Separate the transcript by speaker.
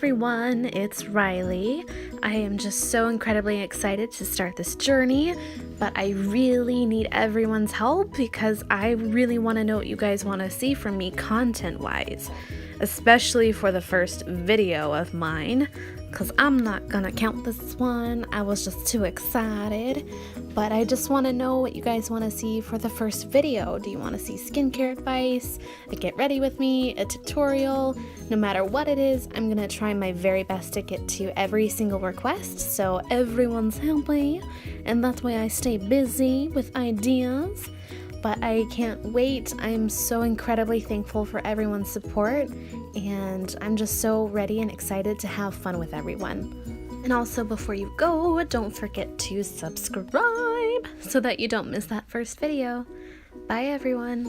Speaker 1: everyone, it's Riley. I am just so incredibly excited to start this journey, but I really need everyone's help because I really want to know what you guys want to see from me content-wise, especially for the first video of mine, because I'm not gonna count this one. I was just too excited, but I just want to know what you guys want to see for the first video. Do you want to see skincare advice, a get ready with me, a tutorial? No matter what it is, I'm gonna try my very best to get to every single request so everyone's happy, and that way I stay busy with ideas. But I can't wait. I'm so incredibly thankful for everyone's support, and I'm just so ready and excited to have fun with everyone. And also, before you go, don't forget to subscribe so that you don't miss that first video. Bye, everyone.